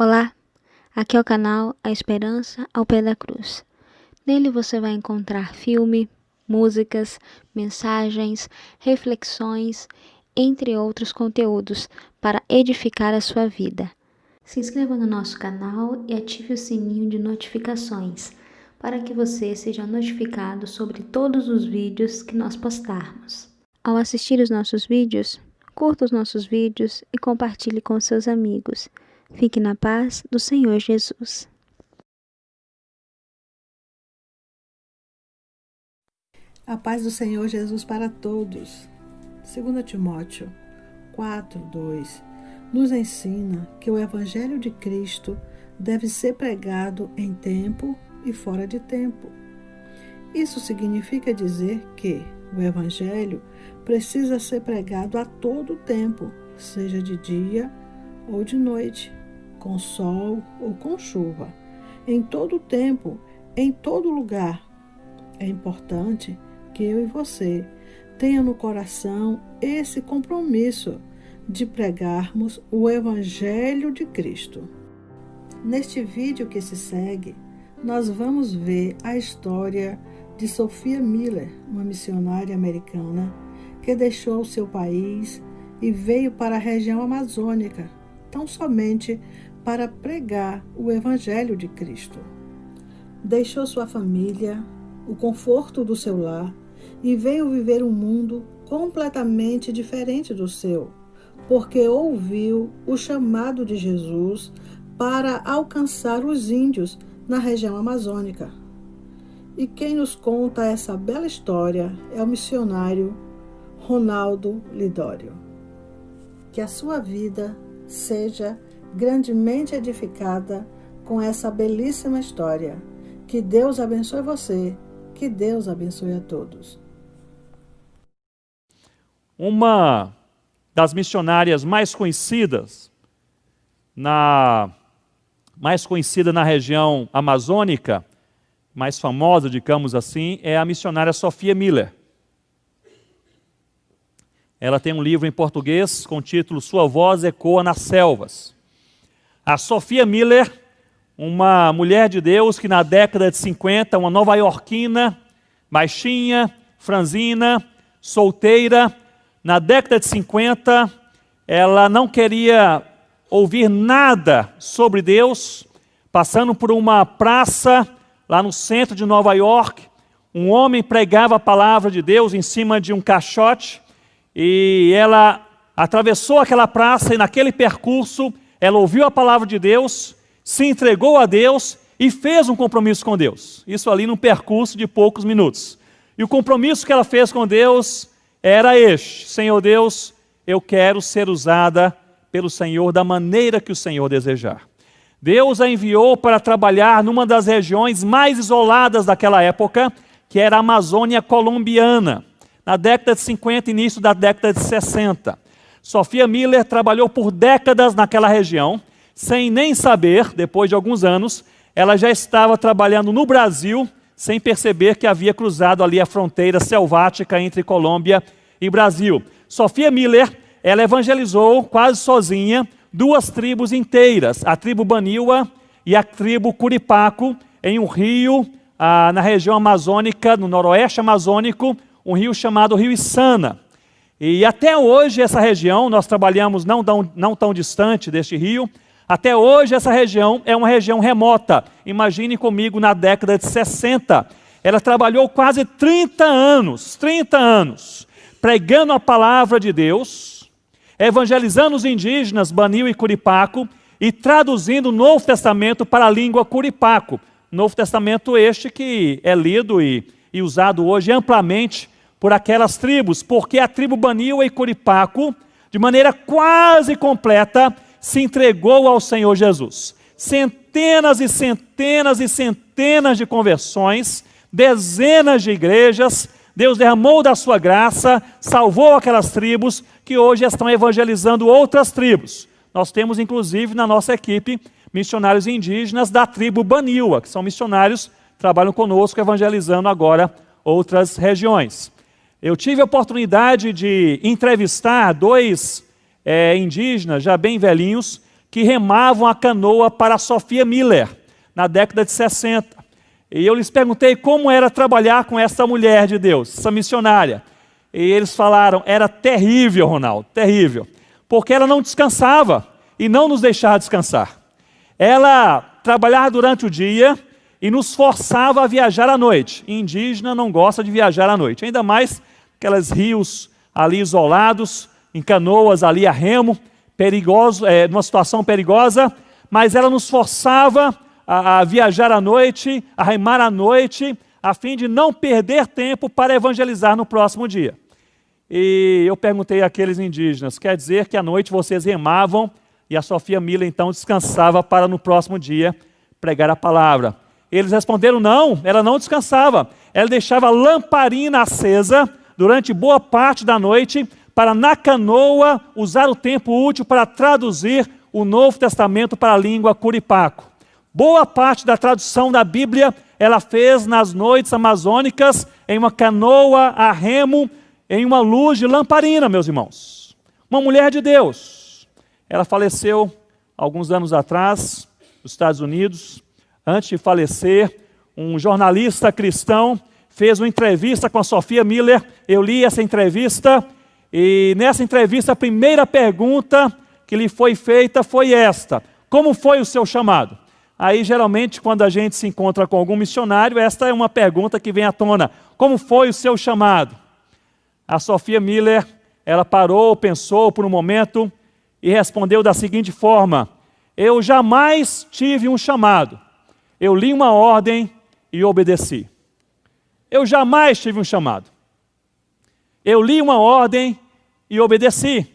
Olá, aqui é o canal A Esperança ao Pé da Cruz. Nele você vai encontrar filme, músicas, mensagens, reflexões, entre outros conteúdos para edificar a sua vida. Se inscreva no nosso canal e ative o sininho de notificações para que você seja notificado sobre todos os vídeos que nós postarmos. Ao assistir os nossos vídeos, curta os nossos vídeos e compartilhe com seus amigos. Fique na paz do Senhor Jesus. A paz do Senhor Jesus para todos. 2 Timóteo 4:2 nos ensina que o Evangelho de Cristo deve ser pregado em tempo e fora de tempo. Isso significa dizer que o Evangelho precisa ser pregado a todo tempo, seja de dia ou de noite, com sol ou com chuva, em todo tempo, em todo lugar. É importante que eu e você tenham no coração esse compromisso de pregarmos o Evangelho de Cristo. Neste vídeo que se segue, nós vamos ver a história de Sophia Miller, uma missionária americana que deixou seu país e veio para a região amazônica, tão somente para pregar o Evangelho de Cristo. Deixou sua família, o conforto do seu lar e veio viver um mundo completamente diferente do seu, porque ouviu o chamado de Jesus para alcançar os índios na região amazônica. E quem nos conta essa bela história é o missionário Ronaldo Lidório. Que a sua vida seja grandemente edificada com essa belíssima história. Que Deus abençoe você, que Deus abençoe a todos. Uma das missionárias mais conhecidas na região amazônica, mais famosa, digamos assim, é a missionária Sophia Miller. Ela tem um livro em português com o título Sua Voz Ecoa nas Selvas. A Sophia Miller, uma mulher de Deus que na década de 50, uma nova-iorquina, baixinha, franzina, solteira, na década de 50, ela não queria ouvir nada sobre Deus, passando por uma praça lá no centro de Nova York, um homem pregava a palavra de Deus em cima de um caixote, e ela atravessou aquela praça e naquele percurso ela ouviu a palavra de Deus, se entregou a Deus e fez um compromisso com Deus. Isso ali num percurso de poucos minutos. E o compromisso que ela fez com Deus era este: Senhor Deus, eu quero ser usada pelo Senhor da maneira que o Senhor desejar. Deus a enviou para trabalhar numa das regiões mais isoladas daquela época, que era a Amazônia colombiana, na década de 50 e início da década de 60. Sophia Miller trabalhou por décadas naquela região, sem nem saber, depois de alguns anos, ela já estava trabalhando no Brasil, sem perceber que havia cruzado ali a fronteira selvática entre Colômbia e Brasil. Sophia Miller, ela evangelizou quase sozinha duas tribos inteiras, a tribo Baniwa e a tribo Curipaco, em um rio na região amazônica, no noroeste amazônico, um rio chamado Rio Içana. E até hoje essa região, nós trabalhamos não tão distante deste rio, até hoje essa região é uma região remota. Imagine comigo na década de 60, ela trabalhou quase 30 anos, pregando a palavra de Deus, evangelizando os indígenas Baniwa e Curipaco e traduzindo o Novo Testamento para a língua Curipaco. Novo Testamento este que é lido e usado hoje amplamente por aquelas tribos, porque a tribo Baniwa e Curipaco, de maneira quase completa, se entregou ao Senhor Jesus. Centenas e centenas e centenas de conversões, dezenas de igrejas, Deus derramou da sua graça, salvou aquelas tribos que hoje estão evangelizando outras tribos. Nós temos inclusive na nossa equipe missionários indígenas da tribo Baniwa, que são missionários que trabalham conosco evangelizando agora outras regiões. Eu tive a oportunidade de entrevistar dois indígenas, já bem velhinhos, que remavam a canoa para a Sophia Miller, na década de 60. E eu lhes perguntei como era trabalhar com essa mulher de Deus, essa missionária. E eles falaram, era terrível, Ronaldo, terrível. Porque ela não descansava e não nos deixava descansar. Ela trabalhava durante o dia e nos forçava a viajar à noite. E indígena não gosta de viajar à noite, ainda mais aqueles rios ali isolados, em canoas ali a remo, perigoso, numa situação perigosa, mas ela nos forçava a viajar à noite, a remar à noite, a fim de não perder tempo para evangelizar no próximo dia. E eu perguntei àqueles indígenas, quer dizer que à noite vocês remavam e a Sophia Miller então descansava para no próximo dia pregar a palavra? Eles responderam não, ela não descansava, ela deixava a lamparina acesa durante boa parte da noite para na canoa usar o tempo útil para traduzir o Novo Testamento para a língua curipaco. Boa parte da tradução da Bíblia ela fez nas noites amazônicas em uma canoa a remo, em uma luz de lamparina, meus irmãos. Uma mulher de Deus. Ela faleceu alguns anos atrás, nos Estados Unidos. Antes de falecer, um jornalista cristão fez uma entrevista com a Sophia Miller. Eu li essa entrevista e nessa entrevista a primeira pergunta que lhe foi feita foi esta: como foi o seu chamado? Aí geralmente quando a gente se encontra com algum missionário, esta é uma pergunta que vem à tona: como foi o seu chamado? A Sophia Miller, ela parou, pensou por um momento e respondeu da seguinte forma: eu jamais tive um chamado. Eu li uma ordem e obedeci. Eu jamais tive um chamado. Eu li uma ordem e obedeci.